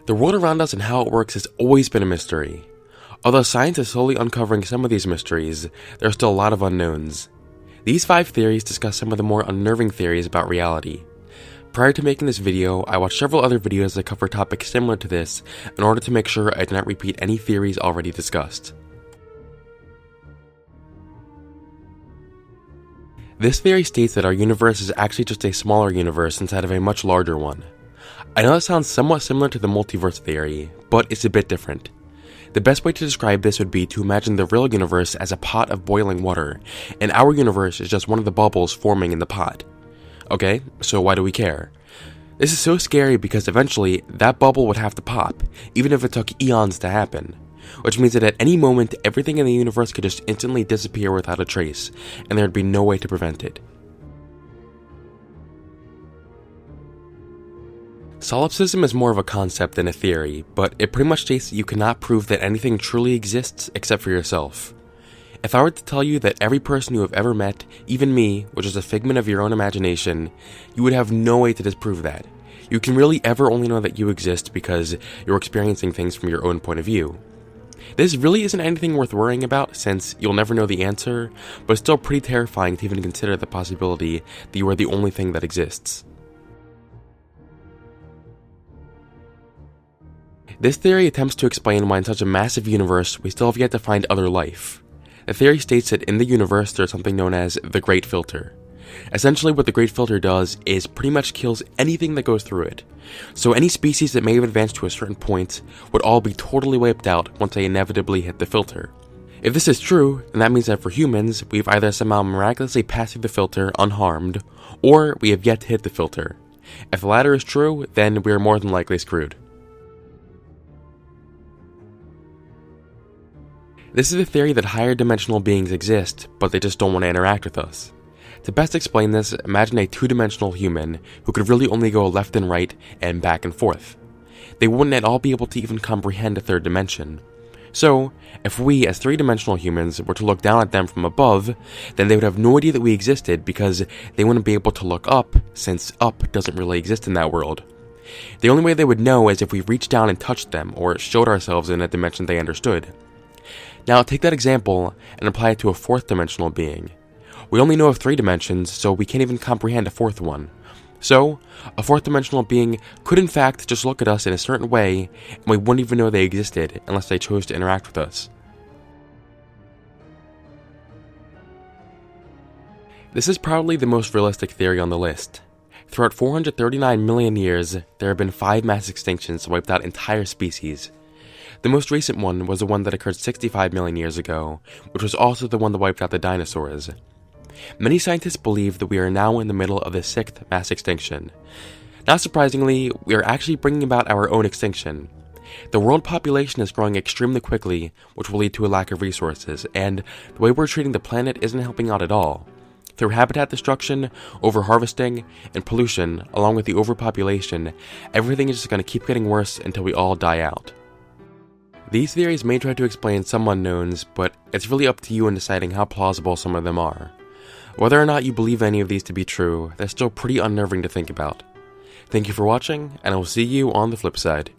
The world around us and how it works has always been a mystery. Although science is slowly uncovering some of these mysteries, there are still a lot of unknowns. These 5 theories discuss some of the more unnerving theories about reality. Prior to making this video, I watched several other videos that cover topics similar to this in order to make sure I did not repeat any theories already discussed. This theory states that our universe is actually just a smaller universe inside of a much larger one. I know that sounds somewhat similar to the multiverse theory, but it's a bit different. The best way to describe this would be to imagine the real universe as a pot of boiling water, and our universe is just one of the bubbles forming in the pot. Okay, so why do we care? This is so scary because eventually, that bubble would have to pop, even if it took eons to happen. Which means that at any moment, everything in the universe could just instantly disappear without a trace, and there'd be no way to prevent it. Solipsism is more of a concept than a theory, but it pretty much states that you cannot prove that anything truly exists except for yourself. If I were to tell you that every person you have ever met, even me, which is a figment of your own imagination, you would have no way to disprove that. You can really ever only know that you exist because you're experiencing things from your own point of view. This really isn't anything worth worrying about since you'll never know the answer, but it's still pretty terrifying to even consider the possibility that you are the only thing that exists. This theory attempts to explain why in such a massive universe we still have yet to find other life. The theory states that in the universe there's something known as the Great Filter. Essentially what the Great Filter does is pretty much kills anything that goes through it. So any species that may have advanced to a certain point would all be totally wiped out once they inevitably hit the filter. If this is true, then that means that for humans, we've either somehow miraculously passed through the filter unharmed, or we have yet to hit the filter. If the latter is true, then we are more than likely screwed. This is a theory that higher dimensional beings exist, but they just don't want to interact with us. To best explain this, imagine a 2-dimensional human who could really only go left and right and back and forth. They wouldn't at all be able to even comprehend a 3rd dimension. So, if we as 3-dimensional humans were to look down at them from above, then they would have no idea that we existed because they wouldn't be able to look up, since up doesn't really exist in that world. The only way they would know is if we reached down and touched them or showed ourselves in a dimension they understood. Now take that example and apply it to a 4th dimensional being. We only know of 3 dimensions, so we can't even comprehend a 4th one. So, a 4th dimensional being could in fact just look at us in a certain way, and we wouldn't even know they existed unless they chose to interact with us. This is probably the most realistic theory on the list. Throughout 439 million years, there have been 5 mass extinctions that wiped out entire species. The most recent one was the one that occurred 65 million years ago, which was also the one that wiped out the dinosaurs. Many scientists believe that we are now in the middle of the 6th mass extinction. Not surprisingly, we are actually bringing about our own extinction. The world population is growing extremely quickly, which will lead to a lack of resources, and the way we're treating the planet isn't helping out at all. Through habitat destruction, overharvesting, and pollution, along with the overpopulation, everything is just going to keep getting worse until we all die out. These theories may try to explain some unknowns, but it's really up to you in deciding how plausible some of them are. Whether or not you believe any of these to be true, they're still pretty unnerving to think about. Thank you for watching, and I will see you on the flip side.